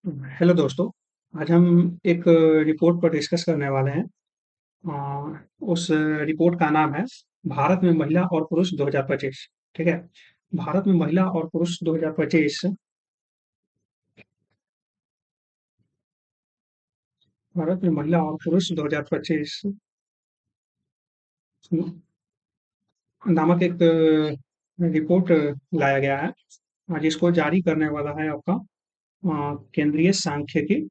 Hello दोस्तों। आज हम एक रिपोर्ट पर डिस्कस करने वाले हैं। उस रिपोर्ट का नाम है भारत में महिला और पुरुष 2025। ठीक है। भारत में महिला और पुरुष 2025। भारत में महिला और पुरुष 2025 नामक एक रिपोर्ट लाया गया है। जिसको जारी करने वाला है आपका केंद्रीय सांख्यिकी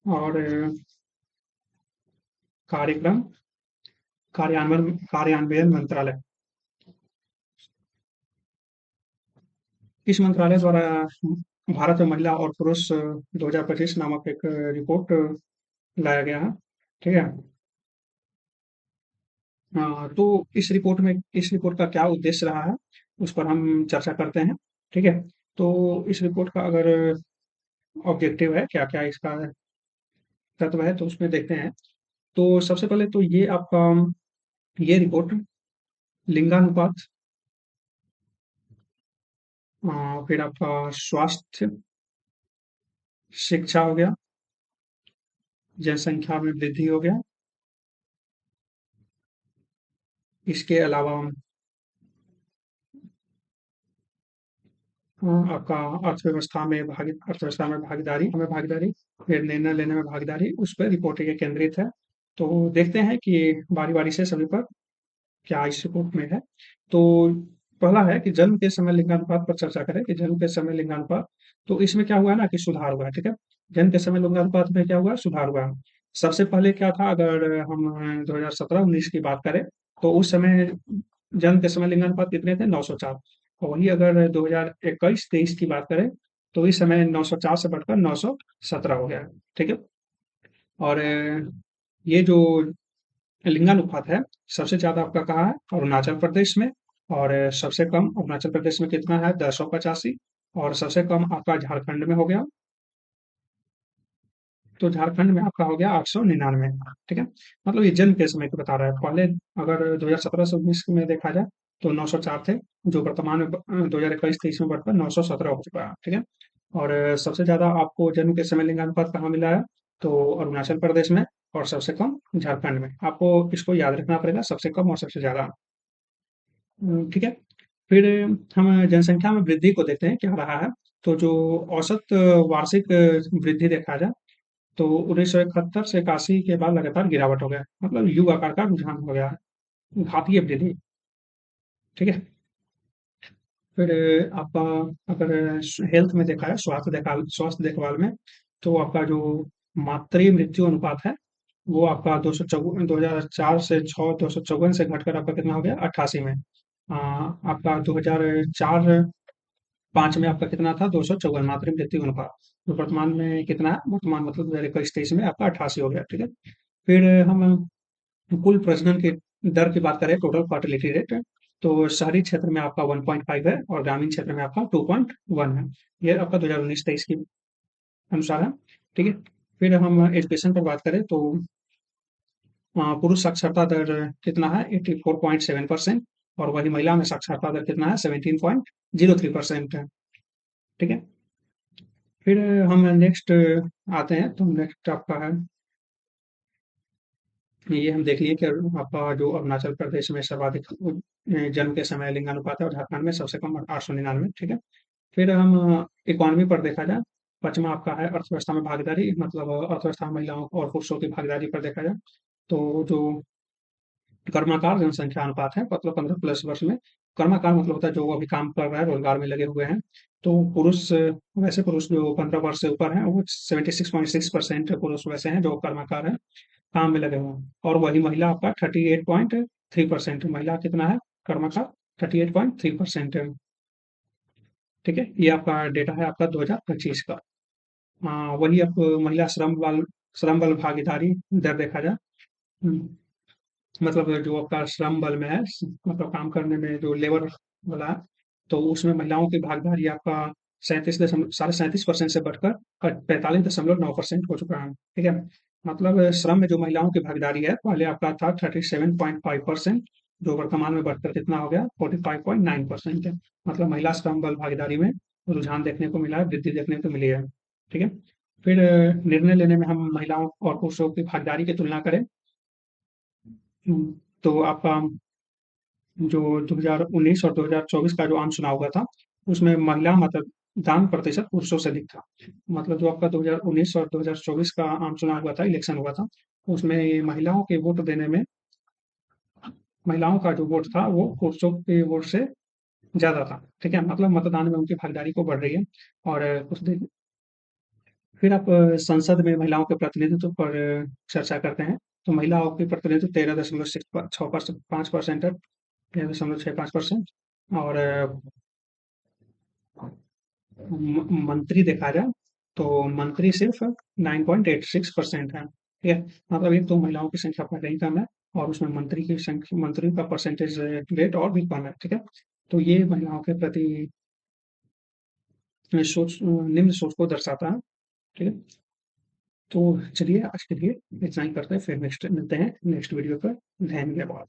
और कार्यक्रम कार्यान्वयन मंत्रालय। इस मंत्रालय द्वारा भारत में महिला और पुरुष 2025 नामक एक रिपोर्ट लाया गया है। ठीक है। तो इस रिपोर्ट का क्या उद्देश्य रहा है, उस पर हम चर्चा करते हैं। ठीक है। तो इस रिपोर्ट का अगर ऑब्जेक्टिव है, क्या क्या इसका तत्व है, तो उसमें देखते हैं। तो सबसे पहले तो ये आपका ये रिपोर्ट लिंगानुपात, फिर आपका स्वास्थ्य, शिक्षा हो गया, जनसंख्या में वृद्धि हो गया। इसके अलावा आपका अर्थव्यवस्था में भागीदारी, फिर निर्णय लेने में भागीदारी, उस पर रिपोर्ट ये केंद्रित है। तो देखते हैं कि बारी-बारी से सभी पर क्या इस रिपोर्ट में है। तो पहला है कि जन्म के समय लिंगानुपात पर चर्चा करें कि जन्म के समय लिंगानुपात। तो इसमें क्या हुआ है ना कि सुधार हुआ है। ठीक है। जन्म के समय लिंगानुपात में क्या हुआ है? सुधार हुआ है। सबसे पहले क्या था, अगर हम 2017-19 की बात करें, तो उस समय जन्म के समय लिंगानुपात कितने थे? 904। और वही अगर 2021-23 की बात करें, तो इस समय 904 से बढ़कर 917 हो गया है। ठीक है। और ये जो लिंगानुपात है, सबसे ज्यादा आपका कहाँ है? अरुणाचल प्रदेश में। और सबसे कम अरुणाचल प्रदेश में कितना है? 1085। और सबसे कम आपका झारखंड में हो गया। तो झारखंड में आपका हो गया 899। ठीक है। मतलब ये जन्म के समय की बता रहा है। पहले अगर 2017 से 19 में देखा जाए, तो 904 थे, जो वर्तमान में 2021-23 में बढ़कर 917 हो चुका है। ठीक है। और सबसे ज्यादा आपको जन्म के समय लिंगानुपात कहाँ मिला है? तो अरुणाचल प्रदेश में। और सबसे कम झारखंड में। आपको इसको याद रखना पड़ेगा, सबसे कम और सबसे ज्यादा। ठीक है। फिर हम जनसंख्या में वृद्धि को देखते हैं, क्या रहा है। तो जो औसत वार्षिक वृद्धि देखा जाए, तो 1971 से 81 के बाद लगातार गिरावट हो गया, मतलब यू आकार का रुझान हो गया है, घातीय वृद्धि। ठीक है। फिर आपका अगर हेल्थ में देखा है, स्वास्थ्य देखभाल में, तो आपका जो मातृ मृत्यु अनुपात है, वो आपका 254, 2004 से 6 254 से घटकर आपका कितना हो गया? 88 में। आपका 2004-5 में आपका कितना था? 254 मातृ मृत्यु अनुपात। तो वर्तमान में कितना है? वर्तमान मतलब 2021-23 में आपका 88 हो गया। ठीक है। फिर हम कुल प्रजनन की दर की बात करें, टोटल फर्टिलिटी रेट, तो शहरी क्षेत्र में आपका 1.5 है और ग्रामीण क्षेत्र में आपका 2.1 है। ये आपका 2019-23 के अनुसार है। ठीक है। फिर हम एजुकेशन पर बात करें, तो पुरुष साक्षरता दर कितना है? 84.7%। और वही महिला में साक्षरता दर कितना है? 17.03% है। ठीक है। फिर हम नेक्स्ट आते हैं, तो नेक्स्ट आपका है, ये हम देख लिए कि आपका जो अरुणाचल प्रदेश में सर्वाधिक जन्म के समय लिंगानुपात है, और झारखंड में सबसे कम 899। ठीक है। फिर हम इकोनॉमी पर देखा जाए, पचमा आपका है अर्थव्यवस्था में भागीदारी, मतलब अर्थव्यवस्था में महिलाओं और पुरुषों की भागीदारी पर देखा जाए, तो जो कर्मकार जनसंख्या अनुपात है, मतलब 15+ वर्ष में। कर्मकार मतलब होता है जो अभी काम कर रहा है, रोजगार में लगे हुए हैं। तो पुरुष, वैसे पुरुष जो 15 वर्ष से ऊपर हैं, वो 76.6% पुरुष वैसे हैं जो कर्मकार हैं, काम में लगे हुए हैं। और वही महिला आपका 38.3%। महिला कितना है? कर्मकार 38.3% है। ठीक है। ये आपका डेटा है आपका 2025 का। वही अब महिला श्रम बल भागीदारी दर देखा जाए, हम्म, मतलब जो आपका श्रम बल में है, मतलब काम करने में जो लेबर वाला है, तो उसमें महिलाओं की भागीदारी आपका 37.37% से बढ़कर 45.9% हो चुका है। ठीक है। मतलब श्रम में जो महिलाओं की भागीदारी है, पहले आपका था 37.5%, जो वर्तमान में बढ़कर कितना हो गया 45.9% है। मतलब महिला श्रम बल भागीदारी में रुझान देखने को मिला है, वृद्धि देखने को मिली है। ठीक है। फिर निर्णय लेने में हम महिलाओं और पुरुषों की भागीदारी की तुलना करें, तो आपका जो 2019 और 2024 का जो आम चुनाव हुआ था, उसमें महिला मतदान प्रतिशत पुरुषों से अधिक था। मतलब जो आपका 2019 और 2024 का आम चुनाव हुआ था, इलेक्शन हुआ था, उसमें ये महिलाओं के वोट देने में, महिलाओं का जो वोट था वो पुरुषों के वोट से ज़्यादा था। ठीक है? मतलब मतदान में उनकी भागीदारी को बढ़ रही है। और कुछ देर फिर आप संसद में महिलाओं के प्रतिनिधित्व पर चर्चा करते हैं। तो महिलाओं की प्रतिनिधित्व 13.6 5% है, 13.65%। और मंत्री देखा जाए तो मंत्री सिर्फ 9.86% है। ठीक है? मतलब एक तो महिलाओं की संख्या पहले ही कम है, और उसमें मंत्री की संख्या, मंत्री का परसेंटेज रेट और भी कम है। ठीक है? तो ये महिलाओं के प्रति सोच, निम्न सोच को दर्शाता है। ठीक है? तो चलिए आज के लिए इतना ही करते हैं, फिर नेक्स्ट मिलते हैं नेक्स्ट वीडियो पर। धन्यवाद।